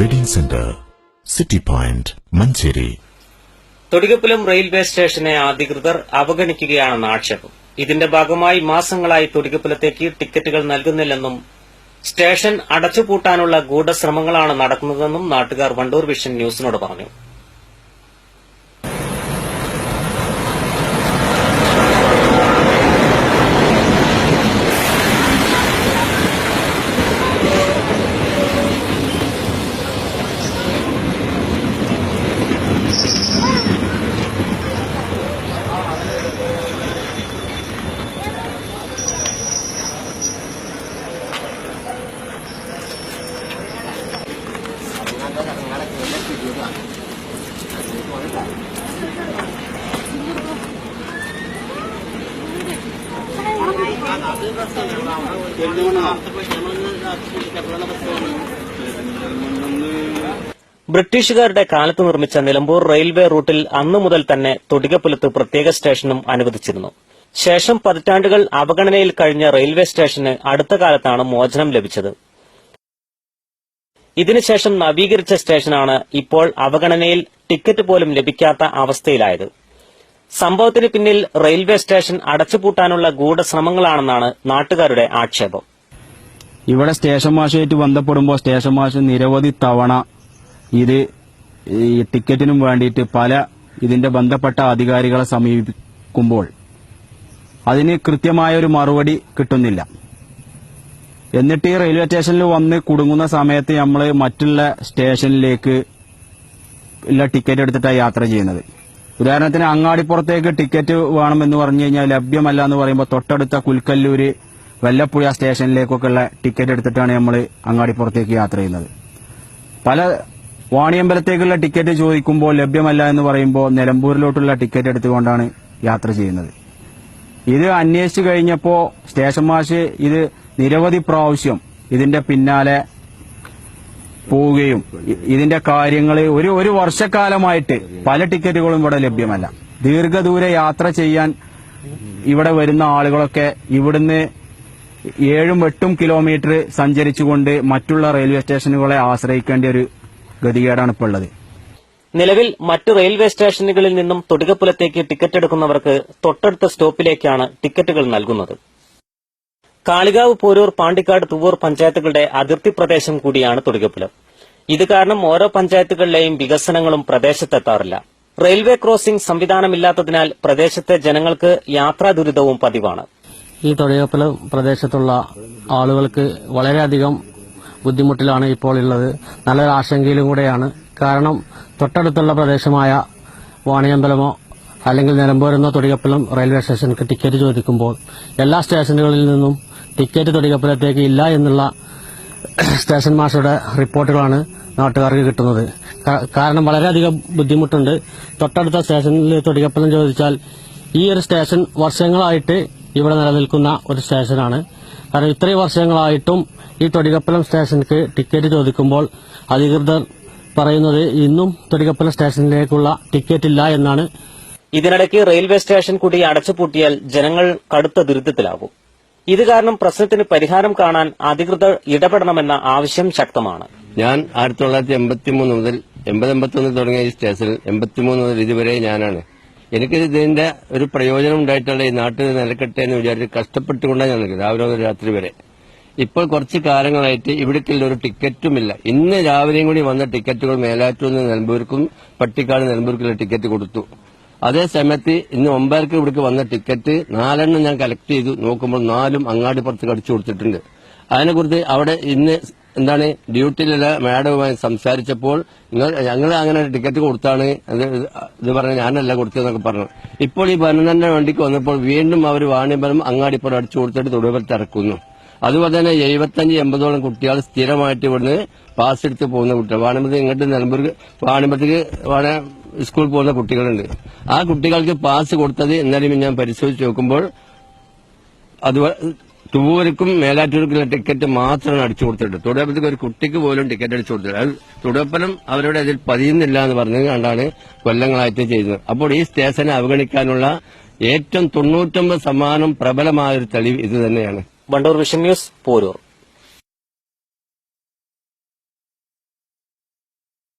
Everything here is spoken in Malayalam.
Wedding centre, city point, Manjeri. Thodikappalam railway സ്റ്റേഷനെ അധികൃതർ അവഗണിക്കുകയാണെന്ന് ആക്ഷേപം. ഇതിന്റെ ഭാഗമായി മാസങ്ങളായി തൊടികപ്പലത്തേക്ക് ടിക്കറ്റുകൾ നൽകുന്നില്ലെന്നും സ്റ്റേഷൻ അടച്ചുപൂട്ടാനുള്ള ഗൂഢശ്രമങ്ങളാണ് നടക്കുന്നതെന്നും നാട്ടുകാർ വണ്ടൂർ വിഷൻ ന്യൂസിനോട് പറഞ്ഞു. ബ്രിട്ടീഷുകാരുടെ കാലത്ത് നിർമ്മിച്ച നിലമ്പൂർ റെയിൽവേ റൂട്ടിൽ അന്നു മുതൽ തന്നെ തൊടികപ്പലത്ത് പ്രത്യേക സ്റ്റേഷനും അനുവദിച്ചിരുന്നു. ശേഷം പതിറ്റാണ്ടുകൾ അവഗണനയിൽ കഴിഞ്ഞ റെയിൽവേ സ്റ്റേഷന് അടുത്ത കാലത്താണ് മോചനം ലഭിച്ചത്. ഇതിനുശേഷം നവീകരിച്ച സ്റ്റേഷനാണ് ഇപ്പോൾ അവഗണനയിൽ ടിക്കറ്റ് പോലും ലഭിക്കാത്ത അവസ്ഥയിലായത്. സംഭവത്തിന് പിന്നിൽ റെയിൽവേ സ്റ്റേഷൻ അടച്ചുപൂട്ടാനുള്ള ഗൂഢശ്രമങ്ങളാണെന്നാണ് നാട്ടുകാരുടെ ആക്ഷേപം. ഇവിടെ സ്റ്റേഷൻ മാഷുമായിട്ട് ബന്ധപ്പെടുമ്പോൾ സ്റ്റേഷൻ മാഷ് നിരവധി തവണ ഇത് ഈ ടിക്കറ്റിനും വേണ്ടിയിട്ട് ഇതിന്റെ ബന്ധപ്പെട്ട അധികാരികളെ സമീപിക്കുമ്പോൾ അതിന് കൃത്യമായ ഒരു മറുപടി കിട്ടുന്നില്ല. എന്നിട്ട് ഈ റെയിൽവേ സ്റ്റേഷനിൽ വന്ന് കുടുങ്ങുന്ന സമയത്ത് നമ്മൾ മറ്റുള്ള സ്റ്റേഷനിലേക്ക് ഉള്ള ടിക്കറ്റ് എടുത്തിട്ടാണ് യാത്ര ചെയ്യുന്നത്. ഉദാഹരണത്തിന് അങ്ങാടിപ്പുറത്തേക്ക് ടിക്കറ്റ് വേണമെന്ന് പറഞ്ഞു കഴിഞ്ഞാൽ ലഭ്യമല്ല എന്ന് പറയുമ്പോൾ തൊട്ടടുത്ത കുൽക്കല്ലൂര് വെല്ലപ്പുഴ സ്റ്റേഷനിലേക്കൊക്കെ ഉള്ള ടിക്കറ്റ് എടുത്തിട്ടാണ് നമ്മൾ അങ്ങാടിപ്പുറത്തേക്ക് യാത്ര ചെയ്യുന്നത്. പല വാണിയമ്പലത്തേക്കുള്ള ടിക്കറ്റ് ചോദിക്കുമ്പോൾ ലഭ്യമല്ല എന്ന് പറയുമ്പോൾ നിലമ്പൂരിലോട്ടുള്ള ടിക്കറ്റ് എടുത്തുകൊണ്ടാണ് യാത്ര ചെയ്യുന്നത്. ഇത് അന്വേഷിച്ചു കഴിഞ്ഞപ്പോൾ സ്റ്റേഷൻ മാഷ് ഇത് നിരവധി പ്രാവശ്യം ഇതിന്റെ പിന്നാലെ പോവുകയും ഇതിന്റെ കാര്യങ്ങൾ ഒരു വർഷക്കാലമായിട്ട് പല ടിക്കറ്റുകളും ഇവിടെ ലഭ്യമല്ല. ദീർഘദൂര യാത്ര ചെയ്യാൻ ഇവിടെ വരുന്ന ആളുകളൊക്കെ ഇവിടുന്ന് 7-8 കിലോമീറ്റർ സഞ്ചരിച്ചുകൊണ്ട് മറ്റുള്ള റെയിൽവേ സ്റ്റേഷനുകളെ ആശ്രയിക്കേണ്ട ഒരു ഗതികേടാണ് ഇപ്പോൾ ഉള്ളത്. നിലവിൽ മറ്റ് റെയിൽവേ സ്റ്റേഷനുകളിൽ നിന്നും തൊടികപ്പലത്തേക്ക് ടിക്കറ്റ് എടുക്കുന്നവർക്ക് തൊട്ടടുത്ത സ്റ്റോപ്പിലേക്കാണ് ടിക്കറ്റുകൾ നൽകുന്നത്. കാളികാവ്, പോരൂർ, പാണ്ടിക്കാട്, തുവൂർ പഞ്ചായത്തുകളുടെ അതിർത്തി പ്രദേശം കൂടിയാണ് തൊടികപ്പലം. ഇത് കാരണം ഓരോ പഞ്ചായത്തുകളിലെയും വികസനങ്ങളും പ്രദേശത്തെത്താറില്ല. റെയിൽവേ ക്രോസിംഗ് സംവിധാനമില്ലാത്തതിനാൽ പ്രദേശത്തെ ജനങ്ങൾക്ക് യാത്രാ ദുരിതവും പതിവാണ്. ഈ തൊടികപ്പലം പ്രദേശത്തുള്ള ആളുകൾക്ക് വളരെയധികം ബുദ്ധിമുട്ടിലാണ് ഇപ്പോൾ ഉള്ളത്. നല്ലൊരു ആശങ്കയിലും കൂടെയാണ്. കാരണം തൊട്ടടുത്തുള്ള പ്രദേശമായ വാണിയമ്പലമോ അല്ലെങ്കിൽ നിലമ്പൂരെന്നോ തൊടികപ്പലം റെയിൽവേ സ്റ്റേഷനിലേക്ക് ടിക്കറ്റ് ചോദിക്കുമ്പോൾ എല്ലാ സ്റ്റേഷനുകളിൽ നിന്നും ടിക്കറ്റ് തൊടികപ്പലത്തേക്ക് ഇല്ല എന്നുള്ള സ്റ്റേഷൻ മാസ്റ്ററുടെ റിപ്പോർട്ടുകളാണ് നാട്ടുകാർക്ക് കിട്ടുന്നത്. കാരണം വളരെയധികം ബുദ്ധിമുട്ടുണ്ട്. തൊട്ടടുത്ത സ്റ്റേഷനിൽ തൊടികപ്പലം ചോദിച്ചാൽ ഈ ഒരു സ്റ്റേഷൻ വർഷങ്ങളായിട്ട് ഇവിടെ നിലനിൽക്കുന്ന ഒരു സ്റ്റേഷനാണ്. കാരണം ഇത്രയും വർഷങ്ങളായിട്ടും ഈ തൊടികപ്പലം സ്റ്റേഷനിലേക്ക് ടിക്കറ്റ് ചോദിക്കുമ്പോൾ അധികൃതർ പറയുന്നത് ഇന്നും തൊടികപ്പലം സ്റ്റേഷനിലേക്കുള്ള ടിക്കറ്റ് ഇല്ല എന്നാണ്. ഇതിനിടയ്ക്ക് റെയിൽവേ സ്റ്റേഷൻ കൂടി അടച്ചുപൂട്ടിയാൽ ജനങ്ങൾ കടുത്ത ദുരിതത്തിലാകും. ഇത് കാരണം പ്രശ്നത്തിന് പരിഹാരം കാണാൻ അധികൃതർ ഇടപെടണമെന്ന ആവശ്യം ശക്തമാണ്. ഞാൻ 1983 മുതൽ 80-81 തുടങ്ങിയ ഈ സ്റ്റേഷനിൽ 83 മുതൽ ഇതുവരെ ഞാനാണ്. എനിക്ക് ഇതിന്റെ ഒരു പ്രയോജനം ഉണ്ടായിട്ടുള്ള ഈ നാട്ടിൽ നിലക്കട്ടെ എന്ന് വിചാരിച്ച് കഷ്ടപ്പെട്ടുകൊണ്ടാണ് ഞാൻ നിൽക്കുന്നത് രാവിലെ മുതൽ രാത്രി വരെ. ഇപ്പോൾ കുറച്ച് കാലങ്ങളായിട്ട് ഇവിടേക്കുള്ള ഒരു ടിക്കറ്റുമില്ല. ഇന്ന് രാവിലെയും കൂടി വന്ന ടിക്കറ്റുകൾ മേലാറ്റൂർ നിന്ന് നിലമ്പൂർക്കും പട്ടിക്കാട് നിലമ്പൂർക്കുള്ള ടിക്കറ്റ് കൊടുത്തു. അതേ സമയത്ത് ഇന്ന് 9 ഇവിടേക്ക് വന്ന ടിക്കറ്റ് 4 ഞാൻ കളക്ട് ചെയ്തു നോക്കുമ്പോൾ 4 അങ്ങാടിപ്പുറത്ത് കടിച്ചു കൊടുത്തിട്ടുണ്ട്. അതിനെക്കുറിച്ച് അവിടെ ഇന്ന് ഡ്യൂട്ടിയിലുള്ള മാഡവുമായി സംസാരിച്ചപ്പോൾ ഞങ്ങൾ അങ്ങനെ ടിക്കറ്റ് കൊടുത്താണ് ഇത് പറഞ്ഞ ഞാനല്ല കൊടുത്തതെന്നൊക്കെ പറഞ്ഞു. ഇപ്പോൾ ഈ ഭരണന്റെ വണ്ടിക്ക് വന്നപ്പോൾ വീണ്ടും അവർ വാണിയമ്പലം അങ്ങാടിപ്പുറം അടിച്ചു കൊടുത്തിട്ട് തൊടുപുരത്ത് ഇറക്കുന്നു. അതുപോലെ തന്നെ 75-80ഓളം കുട്ടികൾ സ്ഥിരമായിട്ട് ഇവിടുന്ന് പാസ് എടുത്ത് പോകുന്ന കുട്ടികൾ വാണിയമ്പലത്തിൽ ഇങ്ങോട്ട് നിലമ്പൂർക്ക് വാണിയമ്പലത്തേക്ക് സ്കൂളിൽ പോകുന്ന കുട്ടികളുണ്ട്. ആ കുട്ടികൾക്ക് പാസ് കൊടുത്തത് എന്നാലും ഞാൻ പരിശോധിച്ച് നോക്കുമ്പോൾ അത് തുവൂർക്കും മേലാറ്റൂർക്കുള്ള ടിക്കറ്റ് മാത്രമാണ് അടിച്ചു കൊടുത്തിട്ട് തൊടുപുരത്തേക്ക് ഒരു കുട്ടിക്ക് പോലും ടിക്കറ്റ് അടിച്ചു കൊടുത്തിട്ട് അത് തൊടുപുരം അവരുടെ അതിൽ പതിയുന്നില്ല എന്ന് പറഞ്ഞത് കണ്ടാണ് കൊല്ലങ്ങളായിട്ട് ചെയ്യുന്നത്. അപ്പോൾ ഈ സ്റ്റേഷനെ അവഗണിക്കാനുള്ള ഏറ്റവും 99% പ്രബലമായൊരു തെളിവ് ഇത് തന്നെയാണ്. Vandoor vision news, Poroor.